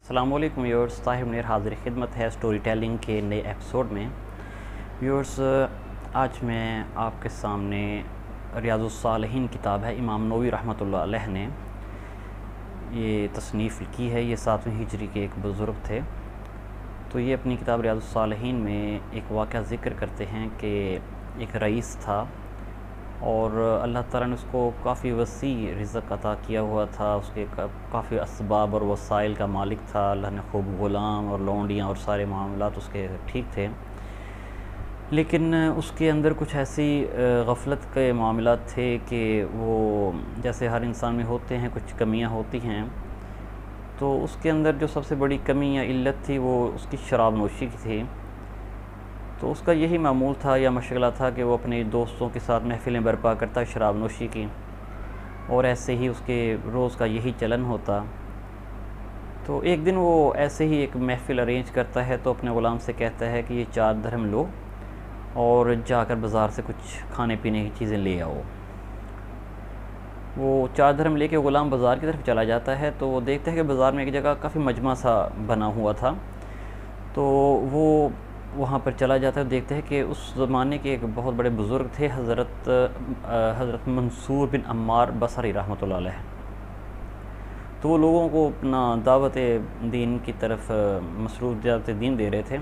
अस्सलामुअलैकुम व्यूअर्स, ताहिर मुनीर हाज़िर खिदमत है स्टोरी टेलिंग के नए एपिसोड में। व्यूअर्स, आज मैं आपके सामने रियाज़ुस्सालिहीन किताब है, इमाम नववी रहमतुल्लाह अलैह ने ये तसनीफ़ की है। ये 7वीं हिजरी के एक बुज़ुर्ग थे। तो ये अपनी किताब रियाज़ुस्सालिहीन में एक वाक़या ज़िक्र करते हैं कि एक रईस था और अल्लाह ताला ने उसको काफ़ी वसी रिज़्क़ अता किया हुआ था। उसके काफ़ी असबाब और वसाइल का मालिक था। अल्लाह ने खूब ग़ुलाम और लौंडियाँ और सारे मामलात उसके ठीक थे, लेकिन उसके अंदर कुछ ऐसी गफ़लत के मामलात थे कि वो जैसे हर इंसान में होते हैं, कुछ कमियां होती हैं। तो उसके अंदर जो सबसे बड़ी कमी या इल्लत थी वो उसकी शराब नोशी की थी। तो उसका यही मामूल था या मशगला था कि वो अपने दोस्तों के साथ महफ़िलें बर्पा करता शराब नोशी की, और ऐसे ही उसके रोज़ का यही चलन होता। तो एक दिन वो ऐसे ही एक महफ़िल अरेंज करता है, तो अपने ग़ुलाम से कहता है कि ये 4 दरहम लो और जाकर बाज़ार से कुछ खाने पीने की चीज़ें ले आओ। वो 4 दरहम लेके ग़ुलाम बाज़ार की तरफ चला जाता है। तो वो देखता है कि बाज़ार में एक जगह काफ़ी मजमा सा बना हुआ था। तो वो वहाँ पर चला जाता है। देखते हैं कि उस ज़माने के एक बहुत बड़े बुज़ुर्ग थे, हज़रत मंसूर बिन अम्मार बसरी रहमतुल्लाह अलैह। तो वो लोगों को अपना दावत दीन की तरफ मसरूफ़ दीन दे रहे थे।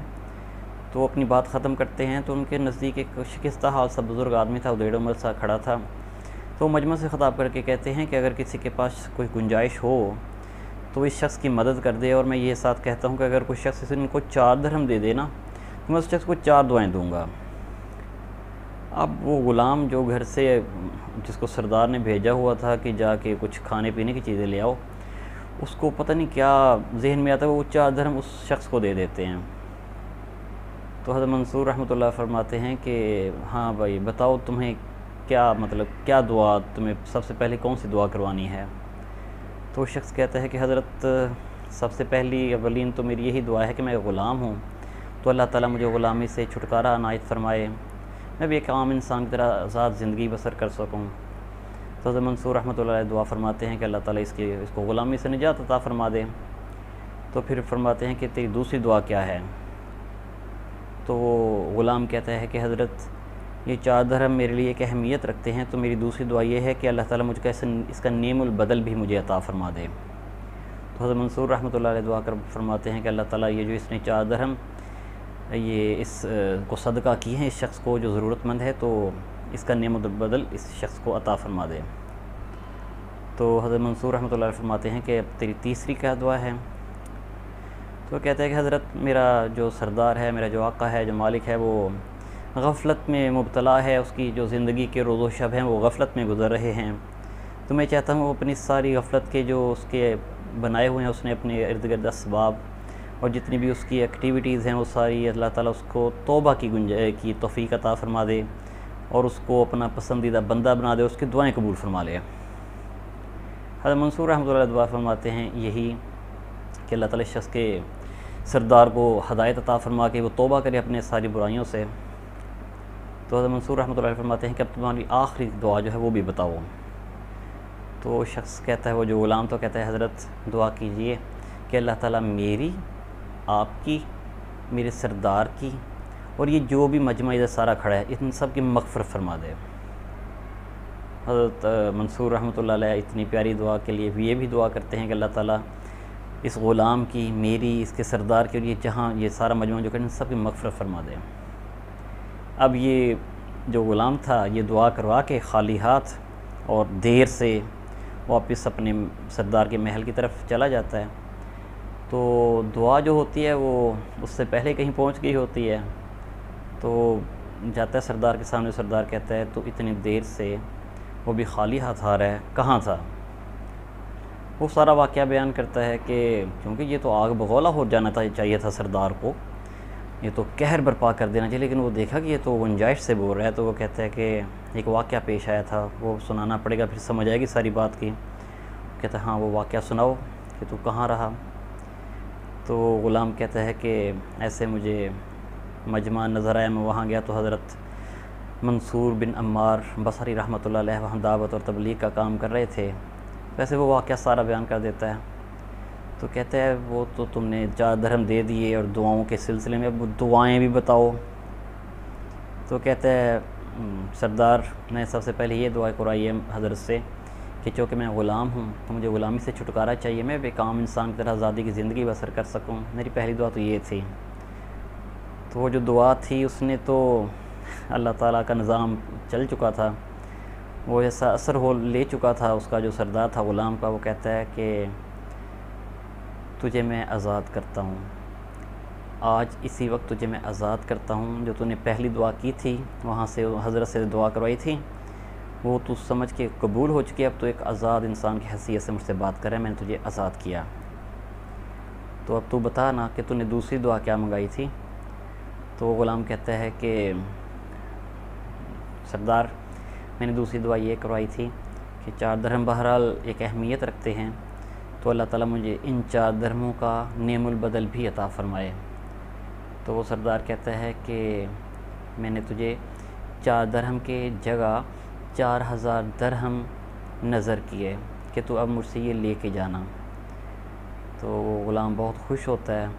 तो वो अपनी बात ख़त्म करते हैं तो उनके नज़दीक एक शिकस्ता हाल सा बुज़ुर्ग आदमी था, उदेड़ उमर सा खड़ा था। तो मजमा से ख़िताब करके कहते हैं कि अगर किसी के पास कोई गुंजाइश हो तो इस शख्स की मदद कर दे। और मैं ये साथ कहता हूँ कि अगर कोई शख्स इनको 4 दरहम दे देना तो मैं उस शख्स को 4 दुआएँ दूँगा। अब वो ग़ुलाम जो घर से जिसको सरदार ने भेजा हुआ था कि जाके कुछ खाने पीने की चीज़ें ले आओ, उसको पता नहीं क्या जहन में आता है, वो 4 दरहम उस शख्स को दे देते हैं। तो हज़रत मंसूर रहमतुल्लाह फरमाते हैं कि हाँ भाई, बताओ तुम्हें क्या मतलब, क्या दुआ तुम्हें सबसे पहले कौन सी दुआ करवानी है? तो शख्स कहता है कि हज़रत, सबसे पहली अवलीन तो मेरी यही दुआ है कि मैं ग़ुलाम हूँ, तो अल्लाह ताला मुझे ग़ुलामी से छुटकारा अनायत फ़रमाए, मैं भी एक आम इंसान की तरह आज़ाद ज़िंदगी बसर कर सकूँ। तो हज़रत मंसूर रहमतुल्लाह अलैह दुआ फरमाते हैं कि अल्लाह ताला इसको ग़ुलामी से निजात अता फ़रमा दे। तो फिर फरमाते हैं कि तेरी दूसरी दुआ क्या है? तो वो ग़ुलाम कहता है कि हज़रत, ये 4 दरहम मेरे लिए एक अहमियत रखते हैं, तो मेरी दूसरी दुआ ये है कि अल्लाह ताला मुझको इसका नेमुल बदल भी मुझे अता फ़रमा दे। तो हज़रत मंसूर रहमतुल्लाह अलैह दुआ कर फरमाते हैं कि अल्लाह ताला ये जो इसने 4 दरहम ये इस को सदका की हैं इस शख्स को जो ज़रूरतमंद है, तो इसका नेमुल बदल इस शख्स को अता फ़रमा दे। तो हज़रत मंसूर रहमतुल्लाह अलैह फरमाते हैं कि अब तेरी तीसरी क्या दुआ है? तो कहते हैं कि हज़रत, मेरा जो सरदार है, मेरा जो आका है, जो मालिक है, वो गफ़लत में मुब्तला है। उसकी जो ज़िंदगी के रोज़ो शब हैं वो गफ़लत में गुज़र रहे हैं। तो मैं चाहता हूँ वो अपनी सारी गफ़लत के जो उसके बनाए हुए हैं, उसने अपने इर्द गिर्द असबाब और जितनी भी उसकी एक्टिविटीज़ हैं वो सारी अल्लाह ताला उसको तौबा की तौफ़ीक़ अता फ़रमा दे और उसको अपना पसंदीदा बंदा बना दे, उसकी दुआएँ कबूल फ़रमा ले। हज़रत मंसूर रहमतुल्लाह अलैह दुआ फरमाते हैं यही कि अल्लाह ताला इस शख्स के सरदार को हदायत अता फ़रमा के वो तौबा करे अपने सारी बुराइयों से। तो हज़रत मंसूर रहमतुल्लाह अलैह फरमाते हैं कि अब तुम्हारी आखिरी दुआ जो है वो भी बताओ। तो शख्स कहता है, वो जो ग़ुलाम तो कहता है, हज़रत दुआ कीजिए कि अल्लाह ताला मेरी, आपकी, मेरे सरदार की और ये जो भी मजमा इधर सारा खड़ा है, इन सब की मग़फ़िरत फ़रमा दे। हज़रत मंसूर रहमतुल्लाह अलैह इतनी प्यारी दुआ के लिए ये भी दुआ करते हैं कि अल्लाह ताला इस ग़ुलाम की, मेरी, इसके सरदार के लिए जहाँ ये सारा मजमा जो है इन सब की मग़फ़िरत फ़रमा दे। अब ये जो ग़ुलाम था ये दुआ करवा के खाली हाथ और देर से वापस अपने सरदार के महल की तरफ चला जाता है। तो दुआ जो होती है वो उससे पहले कहीं पहुंच गई होती है। तो जाता है सरदार के सामने, सरदार कहता है, तो इतनी देर से वो भी खाली हाथ आ रहा है, कहाँ था? वो सारा वाक़या बयान करता है कि क्योंकि ये तो आग बगौला हो जाना चाहिए था सरदार को, ये तो कहर बर्पा कर देना चाहिए, लेकिन वो देखा कि ये तो गुंजाइश से बोल रहा है। तो वो कहता है कि एक वाक़या पेश आया था, वो सुनाना पड़ेगा, फिर समझ आएगी सारी बात की। कहता है हाँ, वो वाक़या सुनाओ कि तू कहाँ रहा? तो ग़ुलाम कहता है कि ऐसे मुझे मजमा नज़र आया, मैं वहाँ गया तो हज़रत मंसूर बिन अम्मार बसरी रहमतुल्लाह अलैह वहाँ दावत और तबलीग का काम कर रहे थे। वैसे वो वाक़या सारा बयान कर देता है। तो कहता है वो तो तुमने 4 दरहम दे दिए और दुआओं के सिलसिले में अब दुआएं भी बताओ। तो कहता है सरदार ने सबसे पहले ये दुआ कराई है हज़रत से कि चूँकि मैं ग़ुलाम हूँ तो मुझे ग़ुलामी से छुटकारा चाहिए, मैं बेकाम इंसान की तरह आज़ादी की ज़िंदगी बसर कर सकूँ। मेरी पहली दुआ तो ये थी। तो वो जो दुआ थी उसने तो अल्लाह ताला का निज़ाम चल चुका था, वो ऐसा असर हो ले चुका था उसका जो सरदार था ग़ुलाम का। वो कहता है कि तुझे मैं आज़ाद करता हूँ, आज इसी वक्त तुझे मैं आज़ाद करता हूँ। जो तूने पहली दुआ की थी वहाँ से हज़रत से दुआ करवाई थी वो तू समझ के कबूल हो चुकी है, अब तो एक आज़ाद इंसान की हैसियत से मुझसे बात कर रहा है, मैंने तुझे आज़ाद किया। तो अब तू बता ना कि तूने दूसरी दुआ क्या मंगाई थी। तो वो ग़ुलाम कहता है कि सरदार मैंने दूसरी दुआ ये करवाई थी कि 4 दरहम बहरहाल एक अहमियत रखते हैं, तो अल्लाह ताला मुझे इन 4 दरहमों का नेमुल बदल भी अता फ़रमाए। तो वो सरदार कहता है कि मैंने तुझे 4 दरहम के जगह 4000 दरहम नज़र किए कि तू अब मुझसे ये लेके जाना। तो वो ग़ुलाम बहुत खुश होता है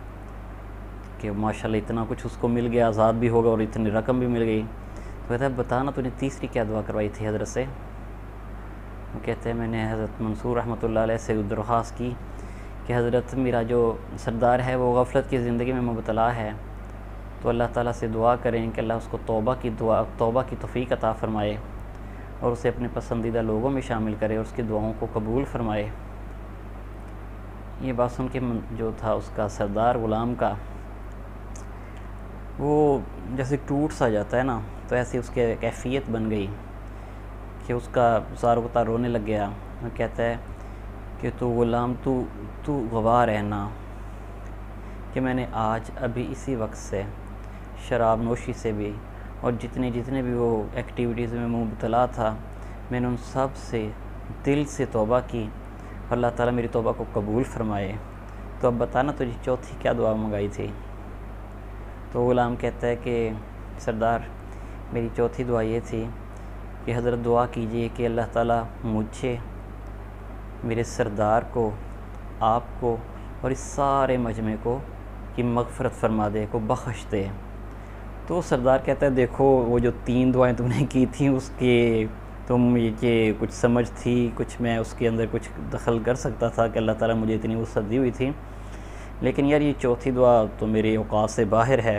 कि माशाल्लाह इतना कुछ उसको मिल गया, आज़ाद भी होगा और इतनी रकम भी मिल गई। तो कहता है बता ना तूने तीसरी क्या दुआ करवाई थी हज़रत से। वो कहते हैं मैंने हज़रत मंसूर रहमतुल्लाह अलैह से दरख्वास्त की कि हज़रत मेरा जो सरदार है वो गफ़लत की ज़िंदगी में मुबतला है, तो अल्लाह ताला से दुआ करें कि अल्लाह उसको तौबा की तौफ़ीक अता फ़रमाए और उसे अपने पसंदीदा लोगों में शामिल करे और उसकी दुआओं को कबूल फ़रमाए। ये बात सुन के जो था उसका सरदार ग़ुलाम का वो जैसे टूट सा जाता है ना, तो ऐसी उसके कैफियत बन गई कि उसका सारों तार रोने लग गया। वो कहता है कि तू ग़ुलाम तू गवाह रहना कि मैंने आज अभी इसी वक्त से शराब नोशी से भी और जितने भी वो एक्टिविटीज़ में मुबतला था, मैंने उन सब से दिल से तौबा की, अल्लाह ताला मेरी तौबा को कबूल फ़रमाए। तो अब बताना तुझे चौथी क्या दुआ मंगाई थी। तो ग़ुलाम कहता है कि सरदार मेरी चौथी दुआ ये थी कि हज़रत दुआ कीजिए कि अल्लाह ताला मुझे, मेरे सरदार को, आपको और इस सारे मजमे को कि मग़फ़रत फ़रमा दे, को बख्श दे। तो सरदार कहता है देखो वो जो 3 दुआएं तुमने की थी उसके तुम ये कुछ समझ थी, कुछ मैं उसके अंदर कुछ दखल कर सकता था कि अल्लाह ताला मुझे इतनी वुसअत दी हुई थी, लेकिन यार ये चौथी दुआ तो मेरे औकात से बाहर है,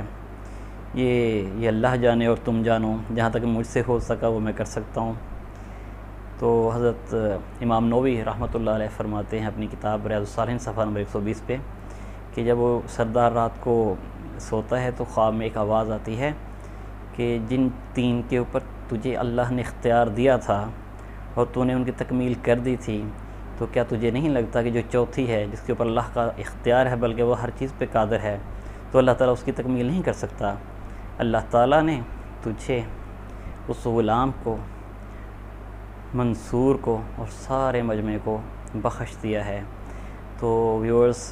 ये अल्लाह जाने और तुम जानो, जहाँ तक मुझसे हो सका वो मैं कर सकता हूँ। तो हज़रत इमाम नववी रहमतुल्लाह अलैह फरमाते हैं अपनी किताब रियाज़ुस्सालिहीन सफ़ा नंबर 120 पे कि जब वो सरदार रात को सोता है तो ख्वाब में एक आवाज़ आती है कि जिन 3 के ऊपर तुझे अल्लाह ने इख्तियार दिया था और तूने उनकी तकमील कर दी थी, तो क्या तुझे नहीं लगता कि जो चौथी है जिसके ऊपर अल्लाह का इख्तियार है बल्कि वो हर चीज़ पे कादिर है, तो अल्लाह ताला उसकी तकमील नहीं कर सकता। अल्लाह ताला ने तुझे, उस ग़ुलाम को, मंसूर को और सारे मजमे को बख्श दिया है। तो व्यूअर्स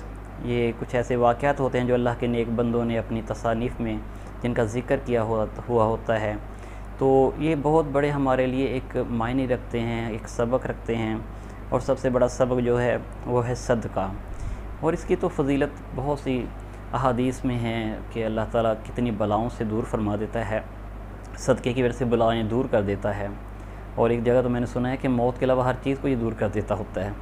ये कुछ ऐसे वाक़यात होते हैं जो अल्लाह के नेक बंदों ने अपनी तसानीफ़ में जिनका ज़िक्र किया हुआ होता है, तो ये बहुत बड़े हमारे लिए एक मायने रखते हैं, एक सबक रखते हैं। और सबसे बड़ा सबक जो है वो है सदका, और इसकी तो फ़जीलत बहुत सी अहादीस में है कि अल्लाह ताला कितनी बलाओं से दूर फरमा देता है, सदक़े की वजह से बलाएँ दूर कर देता है। और एक जगह तो मैंने सुना है कि मौत के अलावा हर चीज़ को ये दूर कर देता होता है।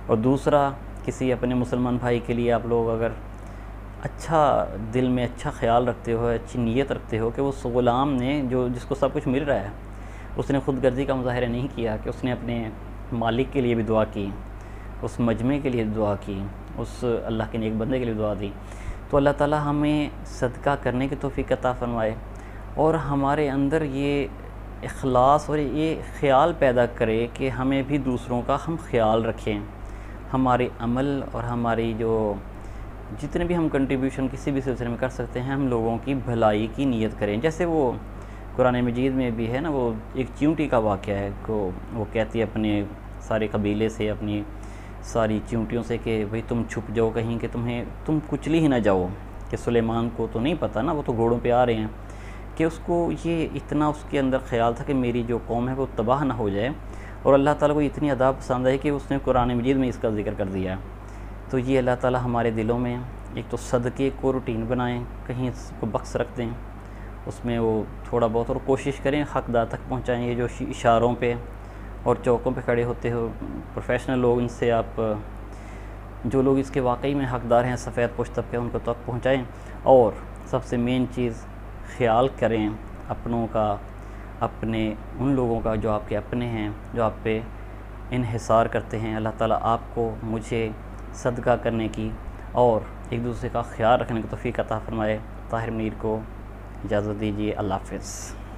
और दूसरा, किसी अपने मुसलमान भाई के लिए आप लोग अगर अच्छा दिल में अच्छा ख़्याल रखते हो, अच्छी नीयत रखते हो कि उस ग़ुलाम ने जिसको सब कुछ मिल रहा है, उसने ख़ुदगर्ज़ी का मुज़ाहिरा नहीं किया कि उसने अपने मालिक के लिए भी दुआ की, उस मजमे के लिए दुआ की, उस अल्लाह के नेक बंदे के लिए दुआ दी, तो अल्लाह ताला हमें सदका करने की तौफ़ीक़ अता फ़रमाए और हमारे अंदर ये इख़लास और ये ख़्याल पैदा करे कि हमें भी दूसरों का हम ख़्याल रखें। हमारे अमल और हमारी जो जितने भी हम कंट्रीब्यूशन किसी भी सिलसिले में कर सकते हैं, हम लोगों की भलाई की नीयत करें। जैसे वो कुरान मजीद में भी है ना, वो एक चींटी का वाक़या है को वो कहती है अपने सारे कबीले से, अपनी सारी चींटियों से कि भाई तुम छुप जाओ कहीं कि तुम कुचली ही ना जाओ। कि सुलेमान को तो नहीं पता ना, वो तो घोड़ों पे आ रहे हैं, कि उसको ये इतना उसके अंदर ख़्याल था कि मेरी जो कौम है वो तबाह ना हो जाए। और अल्लाह ताला को इतनी अदा पसंद है कि उसने कुरान मजीद में इसका ज़िक्र कर दिया तो ये अल्लाह ताला हमारे दिलों में एक तो सदक़े को रूटीन बनाएं, कहीं को बख्श रख दें, उसमें वो थोड़ा बहुत और कोशिश करें हक़दार तक पहुँचाएँ। ये जो इशारों पे और चौकों पे खड़े होते हो प्रोफेशनल लोग, इनसे आप जो लोग इसके वाकई में हक़दार हैं, सफ़ेद पोश तबके, उनको तक पहुँचाएँ। और सबसे मेन चीज़ ख़याल करें अपनों का, अपने उन लोगों का जो आपके अपने हैं, जो आप पे इन्हिसार करते हैं। अल्लाह ताला आपको, मुझे सदका करने की और एक दूसरे का ख़याल रखने की तौफ़ीक़ अता फ़रमाए। ताहिर मीर को इजाज़त दीजिए। अल्लाह हाफ़िज़।